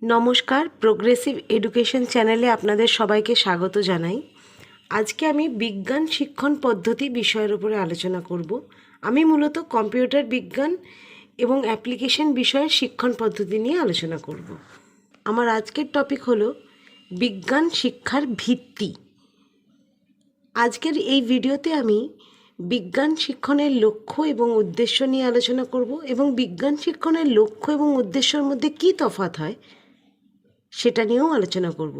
নমস্কার, progressive education চ্যানেলে আপনাদের সবাইকে স্বাগত জানাই। আজকে আমি বিজ্ঞান শিক্ষণ পদ্ধতি বিষয়ের উপরে আলোচনা করব। আমি মূলত কম্পিউটার বিজ্ঞান এবং অ্যাপ্লিকেশন বিষয়ের শিক্ষণ পদ্ধতি নিয়ে আলোচনা করব। আমার আজকের টপিক হলো বিজ্ঞান শিক্ষার ভিত্তি। আজকের এই ভিডিওতে আমি বিজ্ঞান শিক্ষণের লক্ষ্য এবং উদ্দেশ্য নিয়ে আলোচনা করব এবং বিজ্ঞান শিক্ষণের লক্ষ্য এবং উদ্দেশ্যের মধ্যে কী তফাৎ হয় সেটা নিয়েও আলোচনা করব।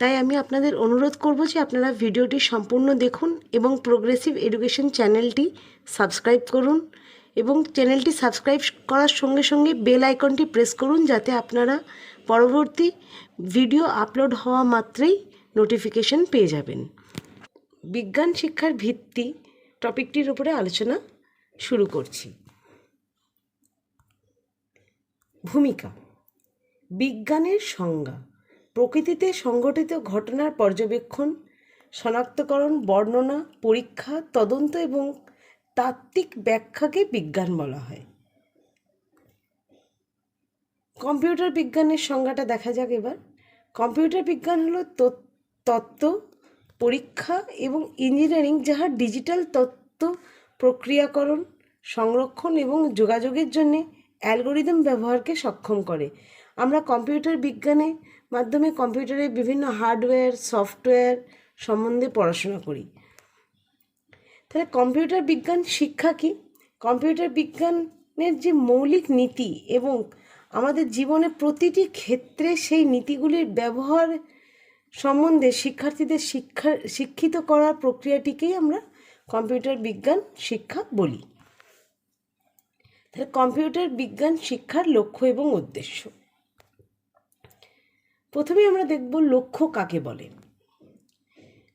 তাই আমি আপনাদের অনুরোধ করব যে আপনারা ভিডিওটি সম্পূর্ণ দেখুন এবং প্রোগ্রেসিভ এডুকেশন চ্যানেলটি সাবস্ক্রাইব করুন এবং চ্যানেলটি সাবস্ক্রাইব করার সঙ্গে সঙ্গে বেল আইকনটি প্রেস করুন, যাতে আপনারা পরবর্তী ভিডিও আপলোড হওয়া মাত্রই নোটিফিকেশন পেয়ে যাবেন। বিজ্ঞান শিক্ষার ভিত্তি টপিকটির উপরে আলোচনা শুরু করছি। ভূমিকা। বিজ্ঞানের সংজ্ঞা: প্রকৃতিতে সংঘটিত ঘটনার পর্যবেক্ষণ, শনাক্তকরণ, বর্ণনা, পরীক্ষা, তদন্ত এবং তাত্ত্বিক ব্যাখ্যাকে বিজ্ঞান বলা হয়। কম্পিউটার বিজ্ঞানের সংজ্ঞাটা দেখা যাক এবার। কম্পিউটার বিজ্ঞান হলো তত্ত্ব, পরীক্ষা এবং ইঞ্জিনিয়ারিং যাহা ডিজিটাল তথ্য প্রক্রিয়াকরণ, সংরক্ষণ এবং যোগাযোগের জন্যে অ্যালগোরিদম ব্যবহারকে সক্ষম করে। আমরা কম্পিউটার বিজ্ঞানের মাধ্যমে কম্পিউটারের বিভিন্ন হার্ডওয়্যার, সফটওয়্যার সম্বন্ধে পড়াশোনা করি। তাহলে কম্পিউটার বিজ্ঞান শিক্ষা কি? কম্পিউটার বিজ্ঞানের যে মৌলিক নীতি এবং আমাদের জীবনে প্রতিটি ক্ষেত্রে সেই নীতিগুলির ব্যবহার সম্বন্ধে শিক্ষার্থীদের শিক্ষিত করার প্রক্রিয়াটিকেই আমরা কম্পিউটার বিজ্ঞান শিক্ষা বলি। তাহলে কম্পিউটার বিজ্ঞান শিক্ষার লক্ষ্য এবং উদ্দেশ্য। প্রথমে আমরা দেখব লক্ষ্য কাকে বলে।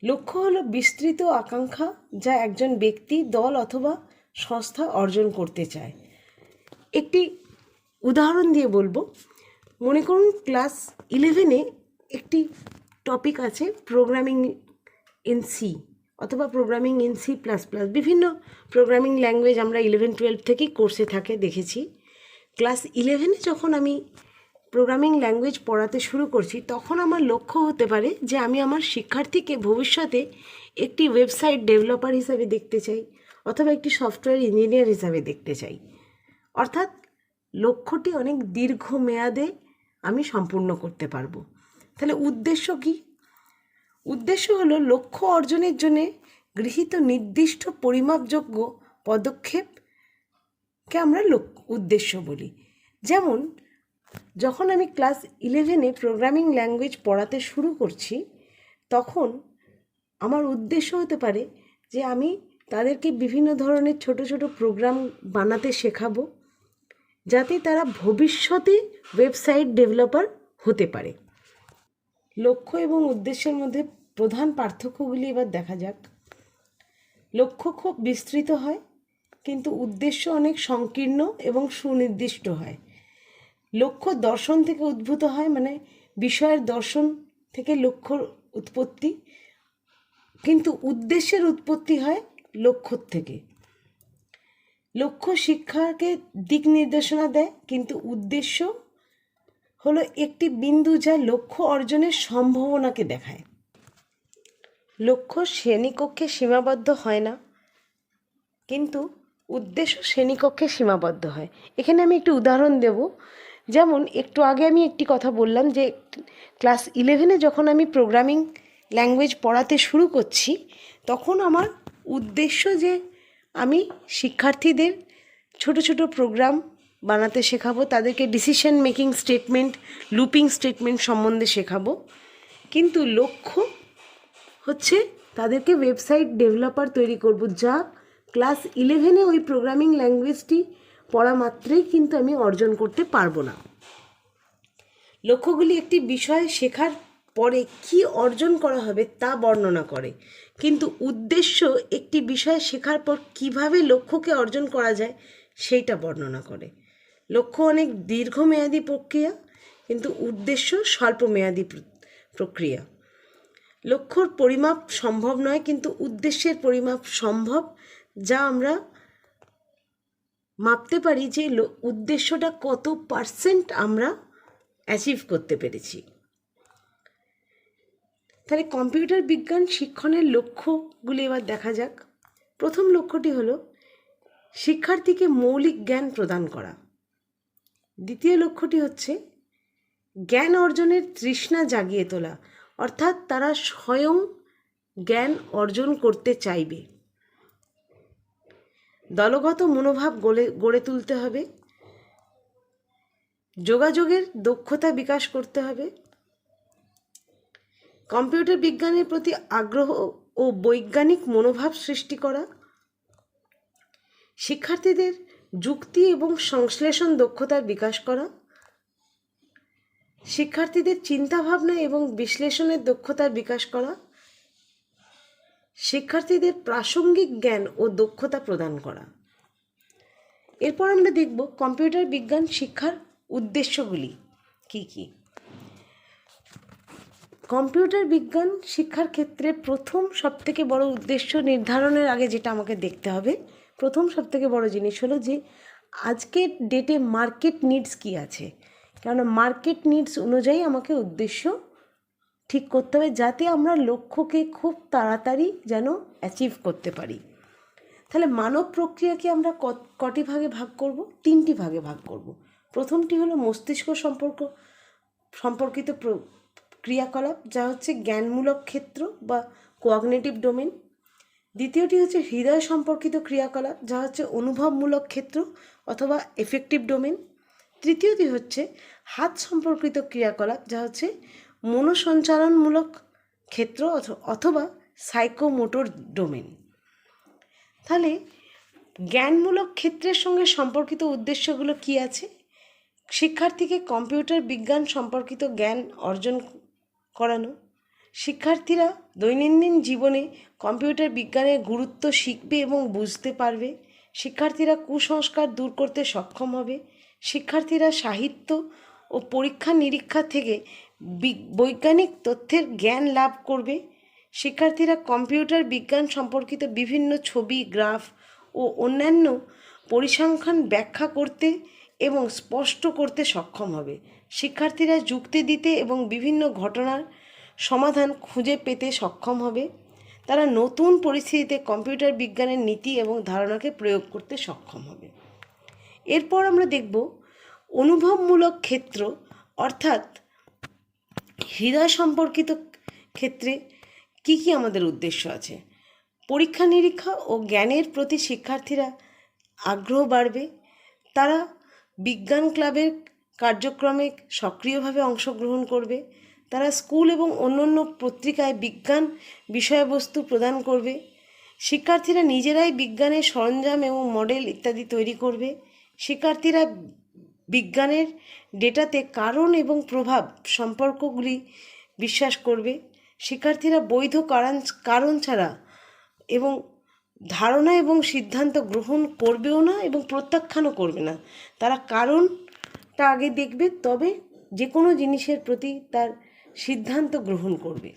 লক্ষ্য হলো বিস্তৃত আকাঙ্ক্ষা যা একজন ব্যক্তি, দল অথবা সংস্থা অর্জন করতে চায়। একটি উদাহরণ দিয়ে বলবো। মনে করুন ক্লাস 11-এ একটি টপিক আছে প্রোগ্রামিং ইন সি অথবা প্রোগ্রামিং ইন C++। বিভিন্ন প্রোগ্রামিং ল্যাঙ্গুয়েজ আমরা 11-12 থেকেই কোর্সে থাকে দেখেছি। ক্লাস 11-এ যখন আমি প্রোগ্রামিং ল্যাঙ্গুয়েজ পড়াতে শুরু করছি, তখন আমার লক্ষ্য হতে পারে যে আমি আমার শিক্ষার্থীকে ভবিষ্যতে একটি ওয়েবসাইট ডেভেলপার হিসাবে দেখতে চাই অথবা একটি সফটওয়্যার ইঞ্জিনিয়ার হিসাবে দেখতে চাই। অর্থাৎ লক্ষ্যটি অনেক দীর্ঘমেয়াদে আমি সম্পূর্ণ করতে পারবো। তাহলে উদ্দেশ্য কি? উদ্দেশ্য হলো লক্ষ্য অর্জনের জন্য গৃহীত নির্দিষ্ট পরিমাপযোগ্য পদক্ষেপকে আমরা উদ্দেশ্য বলি। যেমন যখন আমি ক্লাস 11-এ প্রোগ্রামিং ল্যাঙ্গুয়েজ পড়াতে শুরু করছি, তখন আমার উদ্দেশ্য হতে পারে যে আমি তাদেরকে বিভিন্ন ধরনের ছোট ছোট প্রোগ্রাম বানাতে শেখাবো, যাতে তারা ভবিষ্যতে ওয়েবসাইট ডেভেলপার হতে পারে। লক্ষ্য এবং উদ্দেশ্যের মধ্যে প্রধান পার্থক্যগুলি এবার দেখা যাক। লক্ষ্য খুব বিস্তৃত হয়, কিন্তু উদ্দেশ্য অনেক সংকীর্ণ এবং সুনির্দিষ্ট হয়। লক্ষ্য দর্শন থেকে উদ্ভূত হয়, মানে বিষয়ের দর্শন থেকে লক্ষ্যর উৎপত্তি, কিন্তু উদ্দেশ্যের উৎপত্তি হয় লক্ষ্য থেকে। লক্ষ্য শিক্ষাকে দিক নির্দেশনা দেয়, কিন্তু উদ্দেশ্য হলো একটি বিন্দু যা লক্ষ্য অর্জনের সম্ভাবনাকে দেখায়। লক্ষ্য শ্রেণীকক্ষে সীমাবদ্ধ হয় না, কিন্তু উদ্দেশ্য শ্রেণীকক্ষে সীমাবদ্ধ হয়। এখানে আমি একটি উদাহরণ দেব। যেমন একটু আগে আমি একটি কথা বললাম যে ক্লাস 11-এ যখন আমি প্রোগ্রামিং ল্যাঙ্গুয়েজ পড়াতে শুরু করছি, তখন আমার উদ্দেশ্য যে আমি শিক্ষার্থীদের ছোট ছোট প্রোগ্রাম বানাতে শেখাবো, তাদেরকে decision making statement, looping statement সম্বন্ধে শেখাবো। কিন্তু লক্ষ্য হচ্ছে তাদেরকে ওয়েবসাইট ডেভেলপার তৈরি করব, যা ক্লাস 11-এ ওই প্রোগ্রামিং ল্যাঙ্গুয়েজটি পড়া মাত্রই কিন্তু আমি অর্জন করতে পারবো না। লক্ষ্যগুলি একটি বিষয় শেখার পরে কি অর্জন করা হবে তা বর্ণনা করে, কিন্তু উদ্দেশ্য একটি বিষয় শেখার পর কিভাবে লক্ষ্যকে অর্জন করা যায় সেইটা বর্ণনা করে। লক্ষ্য অনেক দীর্ঘমেয়াদী প্রক্রিয়া, কিন্তু উদ্দেশ্য স্বল্পমেয়াদী প্রক্রিয়া। লক্ষ্যর পরিমাপ সম্ভব নয়, কিন্তু উদ্দেশ্যের পরিমাপ সম্ভব, যা আমরা মাপতে পারি যে উদ্দেশ্যটা কত % আমরা অ্যাচিভ করতে পেরেছি। তাহলে কম্পিউটার বিজ্ঞান শিক্ষণের লক্ষ্যগুলি এবার দেখা যাক। প্রথম লক্ষ্যটি হলো শিক্ষার্থীকে মৌলিক জ্ঞান প্রদান করা। দ্বিতীয় লক্ষ্যটি হচ্ছে জ্ঞান অর্জনের তৃষ্ণা জাগিয়ে তোলা, অর্থাৎ তারা স্বয়ং জ্ঞান অর্জন করতে চাইবে। দলগত মনোভাব গড়ে তুলতে হবে, যোগাযোগের দক্ষতা বিকাশ করতে হবে, কম্পিউটার বিজ্ঞানের প্রতি আগ্রহ ও বৈজ্ঞানিক মনোভাব সৃষ্টি করা, শিক্ষার্থীদের যুক্তি এবং সংশ্লেষণ দক্ষতার বিকাশ করা, শিক্ষার্থীদের চিন্তাভাবনা এবং বিশ্লেষণের দক্ষতার বিকাশ করা, শিক্ষার্থীদের প্রাসঙ্গিক জ্ঞান ও দক্ষতা প্রদান করা। এরপর আমরা দেখব কম্পিউটার বিজ্ঞান শিক্ষার উদ্দেশ্যগুলি কি কি। কম্পিউটার বিজ্ঞান শিক্ষার ক্ষেত্রে প্রথম সবথেকে বড় উদ্দেশ্য নির্ধারণের আগে যেটা আমাকে দেখতে হবে, প্রথম সবথেকে বড় জিনিস হলো যে আজকের ডেটে মার্কেট নিডস কী আছে। কারণ মার্কেট নিডস অনুযায়ী আমাকে উদ্দেশ্য ঠিক করতে হবে, যাতে আমরা লক্ষ্যকে খুব তাড়াতাড়ি যেন অ্যাচিভ করতে পারি। তাহলে মানব প্রক্রিয়াকে আমরা কটি ভাগে ভাগ করব? 3টি ভাগে ভাগ করব। প্রথমটি হলো মস্তিষ্ক সম্পর্কিত ক্রিয়াকলাপ, যা হচ্ছে জ্ঞানমূলক ক্ষেত্র বা কোঅগনিটিভ ডোমেন। দ্বিতীয়টি হচ্ছে হৃদয় সম্পর্কিত ক্রিয়াকলাপ, যা হচ্ছে অনুভবমূলক ক্ষেত্র অথবা এফেক্টিভ ডোমেন। তৃতীয়টি হচ্ছে হাত সম্পর্কিত ক্রিয়াকলাপ, যা হচ্ছে মনোসঞ্চালনমূলক ক্ষেত্র অথবা সাইকোমোটর ডোমেন। তাহলে জ্ঞানমূলক ক্ষেত্রের সঙ্গে সম্পর্কিত উদ্দেশ্যগুলো কি আছে? শিক্ষার্থীকে কম্পিউটার বিজ্ঞান সম্পর্কিত জ্ঞান অর্জন করানো, শিক্ষার্থীরা দৈনন্দিন জীবনে কম্পিউটার বিজ্ঞানের গুরুত্ব শিখবে এবং বুঝতে পারবে, শিক্ষার্থীরা কুসংস্কার দূর করতে সক্ষম হবে, শিক্ষার্থীরা সাহিত্য ও পরীক্ষা নিরীক্ষা থেকে বৈজ্ঞানিক তথ্যের জ্ঞান লাভ করবে, শিক্ষার্থীরা কম্পিউটার বিজ্ঞান সম্পর্কিত বিভিন্ন ছবি, গ্রাফ ও অন্যান্য পরিসংখ্যান ব্যাখ্যা করতে এবং স্পষ্ট করতে সক্ষম হবে, শিক্ষার্থীরা যুক্তি দিতে এবং বিভিন্ন ঘটনার সমাধান খুঁজে পেতে সক্ষম হবে, তারা নতুন পরিস্থিতিতে কম্পিউটার বিজ্ঞানের নীতি এবং ধারণাকে প্রয়োগ করতে সক্ষম হবে। এরপর আমরা দেখব অনুভবমূলক ক্ষেত্র, অর্থাৎ হৃদয় সম্পর্কিত ক্ষেত্রে কি কি আমাদের উদ্দেশ্য আছে। পরীক্ষা নিরীক্ষা ও জ্ঞানের প্রতি শিক্ষার্থীরা আগ্রহ বাড়বে, তারা বিজ্ঞান ক্লাবের কার্যক্রমে সক্রিয়ভাবে অংশগ্রহণ করবে, তারা স্কুল এবং অন্যান্য পত্রিকায় বিজ্ঞান বিষয়বস্তু প্রদান করবে, শিক্ষার্থীরা নিজেরাই বিজ্ঞানের সরঞ্জাম এবং মডেল ইত্যাদি তৈরি করবে, শিক্ষার্থীরা বিজ্ঞানের ডেটাতে কারণ এবং প্রভাব সম্পর্কগুলি বিশ্বাস করবে, শিক্ষার্থীরা বৈধ কারণ ছাড়া এবং ধারণা এবং সিদ্ধান্ত গ্রহণ করবেও না এবং প্রত্যাখ্যানও করবে না, তারা কারণটা আগে দেখবে, তবে যে কোনো জিনিসের প্রতি তার সিদ্ধান্ত গ্রহণ করবে।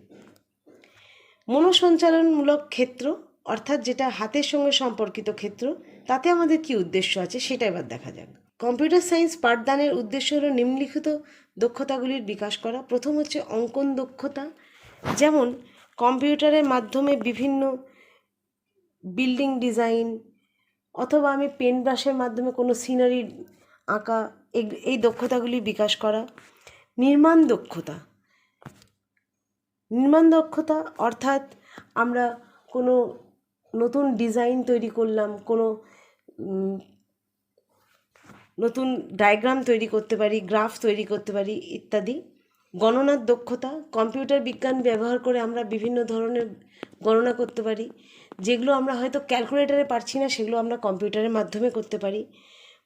মনোসঞ্চালনমূলক ক্ষেত্র, অর্থাৎ যেটা হাতের সঙ্গে সম্পর্কিত ক্ষেত্র, তাতে আমাদের কি উদ্দেশ্য আছে সেটা এবার দেখা যাক। কম্পিউটার সায়েন্স পাঠদানের উদ্দেশ্য হলো নিম্নলিখিত দক্ষতাগুলির বিকাশ করা। প্রথম হচ্ছে অঙ্কন দক্ষতা, যেমন কম্পিউটারের মাধ্যমে বিভিন্ন বিল্ডিং ডিজাইন অথবা আমি পেন ব্রাশের মাধ্যমে কোনো সিনারি আঁকা, এই দক্ষতাগুলি বিকাশ করা। নির্মাণ দক্ষতা অর্থাৎ আমরা কোনো নতুন ডিজাইন তৈরি করলাম, কোনো নতুন ডায়াগ্রাম তৈরি করতে পারি, গ্রাফ তৈরি করতে পারি ইত্যাদি। গণনার দক্ষতা, কম্পিউটার বিজ্ঞান ব্যবহার করে আমরা বিভিন্ন ধরনের গণনা করতে পারি, যেগুলো আমরা হয়তো ক্যালকুলেটরে পারছি না, সেগুলো আমরা কম্পিউটারের মাধ্যমে করতে পারি।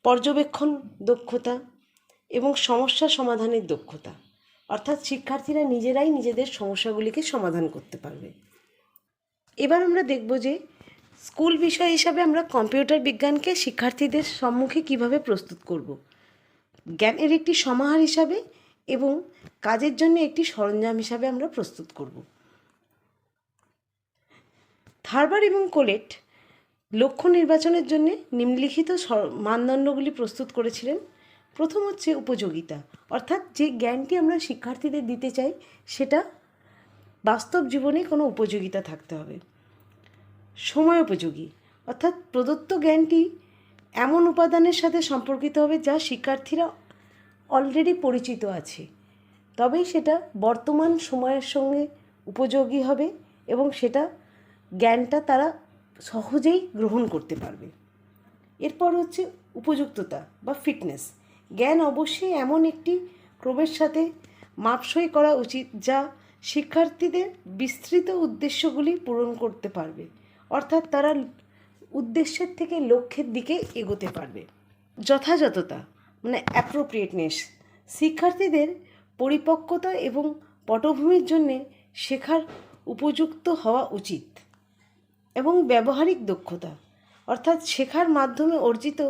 পর্যবেক্ষণ দক্ষতা এবং সমস্যা সমাধানের দক্ষতা, অর্থাৎ শিক্ষার্থীরা নিজেরাই নিজেদের সমস্যাগুলিকে সমাধান করতে পারবে। এবার আমরা দেখব যে স্কুল বিষয় হিসাবে আমরা কম্পিউটার বিজ্ঞানকে শিক্ষার্থীদের সম্মুখে কিভাবে প্রস্তুত করব, জ্ঞানের একটি সমাহার হিসাবে এবং কাজের জন্য একটি সরঞ্জাম হিসাবে আমরা প্রস্তুত করব। থারবার এবং কোলেট লক্ষ্য নির্বাচনের জন্য নিম্নলিখিত মানদণ্ডগুলি প্রস্তুত করেছিলেন। প্রথম হচ্ছে উপযোগিতা, অর্থাৎ যে জ্ঞানটি আমরা শিক্ষার্থীদের দিতে চাই সেটা বাস্তব জীবনে কোনো উপযোগিতা থাকতে হবে। সময়োপযোগী, অর্থাৎ প্রদত্ত জ্ঞানটি এমন উপাদানের সাথে সম্পর্কিত হবে যা শিক্ষার্থীরা অলরেডি পরিচিত আছে, তবেই সেটা বর্তমান সময়ের সঙ্গে উপযোগী হবে এবং সেটা জ্ঞানটা তারা সহজেই গ্রহণ করতে পারবে। এরপর হচ্ছে উপযুক্ততা বা ফিটনেস। জ্ঞান অবশ্যই এমন একটি ক্রমের সাথে মাপসই করা উচিত যা শিক্ষার্থীদের বিস্তৃত উদ্দেশ্যগুলি পূরণ করতে পারবে, অর্থাৎ তারা উদ্দেশ্যের থেকে লক্ষ্যের দিকে এগোতে পারবে। যথাযথতা মানে অ্যাপ্রোপ্রিয়েটনেস, শিক্ষার্থীদের পরিপক্কতা এবং পটভূমির জন্যে শেখার উপযুক্ত হওয়া উচিত। এবং ব্যবহারিক দক্ষতা, অর্থাৎ শেখার মাধ্যমে অর্জিত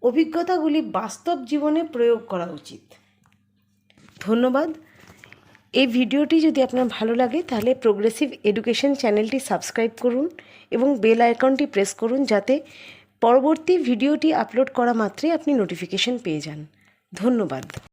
অভিজ্ঞতাগুলি বাস্তব জীবনে প্রয়োগ করা উচিত। ধন্যবাদ। এই ভিডিওটি যদি আপনার ভালো লাগে তাহলে প্রোগ্রেসিভ এডুকেশন চ্যানেলটি সাবস্ক্রাইব করুন এবং বেল আইকনটি প্রেস করুন যাতে পরবর্তী ভিডিওটি আপলোড করা মাত্রই আপনি নোটিফিকেশন পেয়ে যান। ধন্যবাদ।